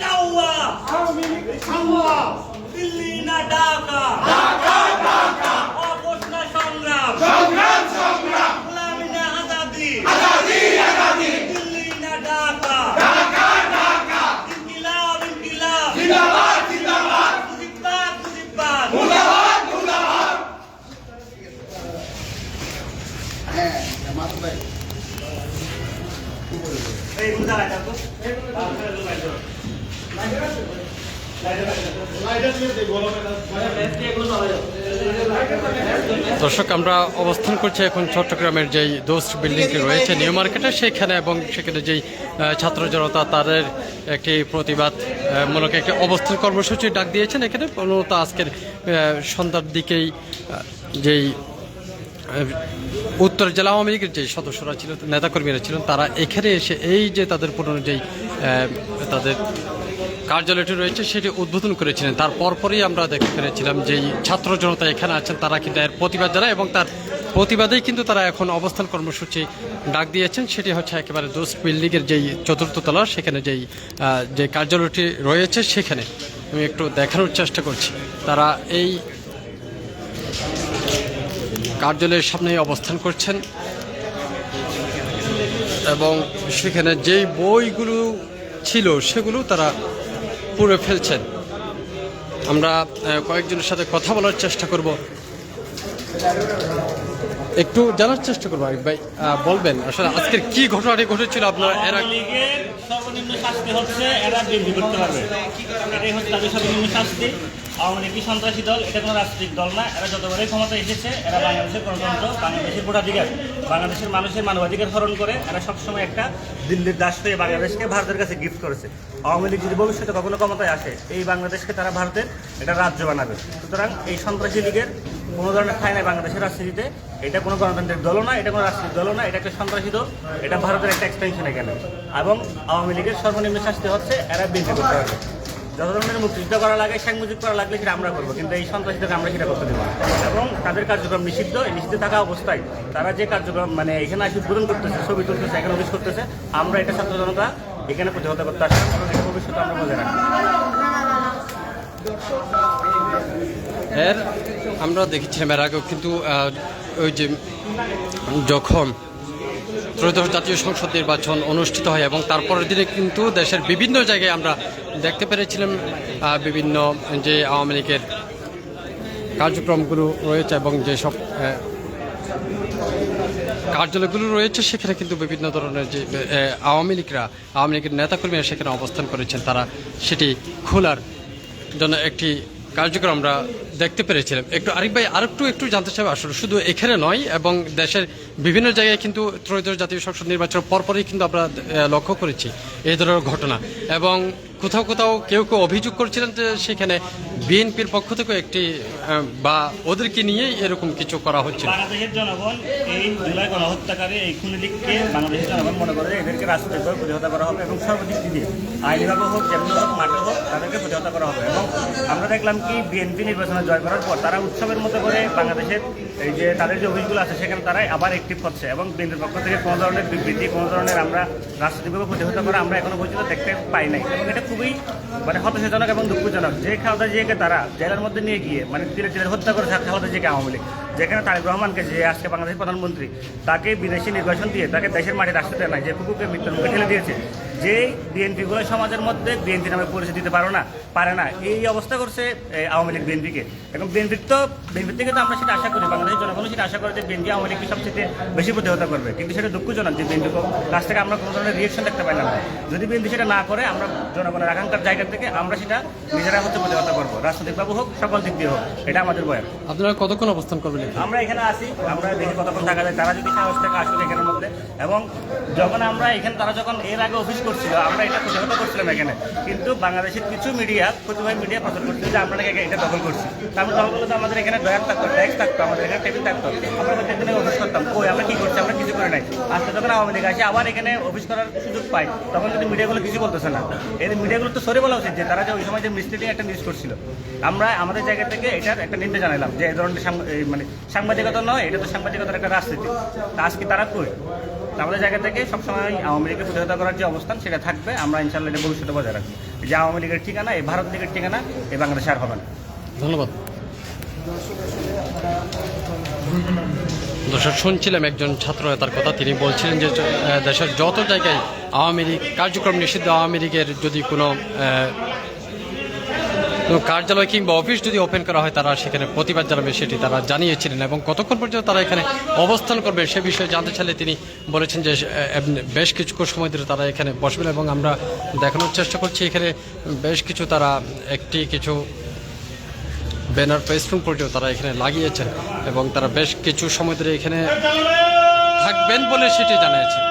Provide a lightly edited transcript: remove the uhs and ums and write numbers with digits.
কাউয়া দিল্লি না ঢাকা অবস্থা সংগ্রাম গোলামি না আজাদি দিল্লি না ঢাকা ইনকিলাব মুজিবাদ এই মুদারা দেখো দর্শক, আমরা অবস্থান করছি এখন চট্টগ্রামের যেই দোস্ত বিল্ডিংটি রয়েছে নিউ মার্কেটে সেখানে, এবং সেখানে যেই ছাত্র জনতা তাদের একটি প্রতিবাদ মূলক একটি অবস্থান কর্মসূচি ডাক দিয়েছেন। এখানে মূলত আজকের সন্ধ্যার দিকেই যেই উত্তর জেলা আওয়ামী লীগের যে সদস্যরা ছিল, নেতাকর্মীরা ছিলেন, তারা এখানে এসে এই যে তাদের পুরনো যেই তাদের কার্যালয়টি রয়েছে সেটি উদ্বোধন করেছিলেন। তার পরপরই আমরা দেখতে পেরেছিলাম যেই ছাত্র জনতা এখানে আছেন তারা কিন্তু এর প্রতিবাদ জানায়, এবং তার প্রতিবাদেই কিন্তু তারা এখন অবস্থান কর্মসূচি ডাক দিয়েছেন। সেটি হচ্ছে একেবারে দোস্ত বিল্ডিংয়ের যেই চতুর্থ তলা, সেখানে যে কার্যালয়টি রয়েছে সেখানে আমি একটু দেখানোর চেষ্টা করছি। তারা এই কার্যালয়ের সামনেই অবস্থান করছেন, এবং সেখানে যেই বইগুলো ছিল সেগুলো তারা পুড়ে ফেলছেন। আমরা কয়েকজনের সাথে কথা বলার চেষ্টা করব, একটু জানার চেষ্টা করবো। আরিফ ভাই, বলবেন আসলে আজকের কি ঘটনাটি ঘটেছিল আপনার? লীগের সর্বনিম্ন শাস্তি হচ্ছে এরা বিরোধী করতে পারবে, এটাই হচ্ছে তাদের সর্বনিম্ন শাস্তি। আওয়ামী লীগ সন্ত্রাসী দল, এটা কোনো রাজনৈতিক দল না। এরা যতবারই ক্ষমতা এসেছে এরা বাংলাদেশের গণতন্ত্র, বাংলাদেশের ভোটাধিকার, বাংলাদেশের মানুষের মানবাধিকার হরণ করে এরা সবসময় একটা দিল্লির দাস হয়ে বাংলাদেশকে ভারতের কাছে গিফট করেছে। আওয়ামী লীগ যদি ভবিষ্যতে কখনো ক্ষমতায় আসে এই বাংলাদেশকে তারা ভারতের এটা রাজ্য বানাবে। সুতরাং এই সন্ত্রাসী লীগের কোনো ধরনের ঠাঁই নাই বাংলাদেশের রাজনীতিতে। এটা কোনো গণতান্ত্রিক দলও না, এটা কোনো রাজনৈতিক দলও না, এটা একটা সন্ত্রাসী দল, এটা ভারতের একটা এক্সটেনশন এখানে। এবং আওয়ামী লীগের সর্বনিম্ন শাস্তি হচ্ছে এরা বিএনপি করতে পারবে। যত ধরনের মুক্তিযুদ্ধ করা লাগে, সাংবাদিক করা লাগলে সেটা আমরা করবো, কিন্তু এই সন্ত্রাসীদেরকে আমরা সেটা করতে দেবো না। এবং তাদের কার্যক্রম নিষিদ্ধ। এই নিষিদ্ধ থাকা অবস্থায় তারা যে কার্যক্রম মানে এখানে আসে উদ্বোধন করতেছে, ছবি তুলতেছে, এখানে অফিস করতেছে, আমরা এটা ছাত্র জনতা এখানে প্রতিহত করতে আসলাম, এবং এটা ভবিষ্যতে আমরা বজায় রাখবো। আমরা দেখেছিলাম এর আগেও কিন্তু ওই যে যখন ত্রয়োদশ জাতীয় সংসদ নির্বাচন অনুষ্ঠিত হয় এবং তারপরের দিনে কিন্তু দেশের বিভিন্ন জায়গায় আমরা দেখতে পেরেছিলাম বিভিন্ন যে আওয়ামী লীগের কার্যক্রমগুলো রয়েছে এবং যেসব কার্যালয়গুলো রয়েছে সেখানে কিন্তু বিভিন্ন ধরনের যে আওয়ামী লীগের নেতাকর্মীরা সেখানে অবস্থান করেছেন, তারা সেটি খোলার জন্য একটি কার্যক্রম আমরা দেখতে পেরেছিলাম। একটু আরিফ ভাই একটু জানতে চাই, আসলে শুধু এখানে নয় এবং দেশের বিভিন্ন জায়গায় কিন্তু ত্রয়োদশ জাতীয় সংসদ নির্বাচনের পরপরই কিন্তু আমরা লক্ষ্য করেছি এই ধরনের ঘটনা, এবং কোথাও কোথাও কেউ অভিযোগ করছিলেন যে সেখানে বিএনপির পক্ষ থেকে একটি বা ওদেরকে নিয়েই এরকম কিছু করা হচ্ছে। বাংলাদেশের জনগণ এই জুলাই গণহত্যাকারী এই খুনি লীগকে বাংলাদেশের জনগণ মনে করে এদেরকে রাজনৈতিকভাবে প্রতিহত করা হবে, এবং সর্বদিক দিয়ে আইনিভাবে হোক, যেমন হোক, মাঠে হোক, তাদেরকে প্রতিহত করা হবে। এবং আমরা দেখলাম কি বিএনপি নির্বাচনে জয় করার পর তারা উৎসবের মতো করে বাংলাদেশের এই যে তাদের যে অভিযোগগুলো আছে সেখানে তারাই আবার অ্যাক্টিভ করছে, এবং বিএনপির পক্ষ থেকে কোনো ধরনের বিবৃতি, কোনো ধরনের আমরা রাজনৈতিকভাবে প্রতিহত করা আমরা এখনো পর্যন্ত দেখতে পাই নাই। এবং এটা খুবই মানে হতাশাজনক এবং দুঃখজনক যে খালেদা জিয়াকে তারা জেলের মধ্যে নিয়ে গিয়ে মানে তিলে তিলে হত্যা করেছে খালেদা জিয়াকে আওয়ামী লীগ, যেখানে তারেক রহমানকে যে আজকে বাংলাদেশের প্রধানমন্ত্রী তাকে বিদেশি নির্বাচন দিয়ে তাকে দেশের মাঠে রাখতে দেয় না, যে কুকুরকে মৃত্যুর মুখে ঠেলে দিয়েছে, যে বিএনপিগুলো সমাজের মধ্যে বিএনপি নামে পরিচয় দিতে পারে না এই অবস্থা করছে আওয়ামী লীগ বিএনপিকে। এবং বিএনপির থেকে তো আমরা সেটা আশা করি, বাংলাদেশের জনগণ সেটা আশা করে যে বিএনপি আওয়ামী লীগকে সবচেয়ে বেশি প্রতিহত করবে, কিন্তু সেটা দুঃখজনক যে বিএনপি কাছ থেকে আমরা কোনো ধরনের রিয়েকশন দেখতে পাইলাম না। যদি বিএনপি সেটা না করে আমরা জনগণের আকাঙ্ক্ষার জায়গা থেকে আমরা সেটা নিজেরা হচ্ছে প্রতিহত করবো, রাজনৈতিকভাবে হোক, সকল দিক দিয়ে হোক, এটা আমাদের বয়ান। আপনারা কতক্ষণ অবস্থান করবেন? আমরা এখানে আসি, আমরা দেখি কতক্ষণ থাকা যায়, তারা যদি সাহস থেকে আসলে এখানের মধ্যে। এবং যখন আমরা এখানে তারা যখন এর আগে অফিস করছিল আমরা এটা প্রতিহত করছিলাম এখানে, কিন্তু বাংলাদেশের কিছু মিডিয়া প্রতিভাবে মিডিয়া প্রচার করছিল যে আমরা নাকি এটা দখল করছি। আমরা দখল করলে তো আমাদের এখানে ডয়ার থাকতো, ডেস্ক থাকতো, আমাদের এখানে টেবিল থাকতো, আমরা প্রত্যেকদিনে অফিস করতাম। কই আমরা কি করছি? আমরা কিছু করে নাই। আজকে যখন আওয়ামী লীগ আসে আবার এখানে অফিস করার সুযোগ পাই, তখন যদি মিডিয়াগুলো কিছু বলতেছে না, এই মিডিয়াগুলো তো সরে বলা উচিত যে তারা যে ওই সময় যে মিসলিডিং একটা নিউজ করছিল। আমরা আমাদের জায়গা থেকে এটার একটা নিন্দা জানালাম যে এই ধরনের মানে সাংবাদিকতা নয়, এটা তো সাংবাদিকতার একটা রাজনীতি। আজকে তারা কই? আমাদের জায়গা থেকে সবসময় আওয়ামী লীগকে প্রতিহত করার যে অবস্থান অবস্থান সেটা থাকবে, আমরা ইনশাল্লাহ এটা ভবিষ্যতে বজায় রাখবো। যে আওয়ামী লীগের ঠিকানা, এই ভারত লীগের ঠিকানা এই বাংলাদেশে আর হবে না। ধন্যবাদ। দর্শক, শুনছিলাম একজন ছাত্র নেতার কথা। তিনি বলছিলেন যে দেশের যত জায়গায় আওয়ামী লীগ কার্যক্রম নিষিদ্ধ, আওয়ামী লীগের যদি কোনো কার্যালয় কিংবা অফিস যদি ওপেন করা হয়, তারা সেখানে প্রতিবাদ জানাবে, সেটি তারা জানিয়েছিলেন। এবং কতক্ষণ পর্যন্ত তারা এখানে অবস্থান করবে সে বিষয়ে জানতে চাইলে তিনি বলেছেন যে বেশ কিছু সময় ধরে তারা এখানে বসবেন। এবং আমরা দেখানোর চেষ্টা করছি এখানে বেশ কিছু তারা কিছু ব্যানার পেস্টিং পর্যন্ত তারা এখানে লাগিয়েছেন এবং তারা বেশ কিছু সময় ধরে এখানে থাকবেন বলে সেটি জানিয়েছেন।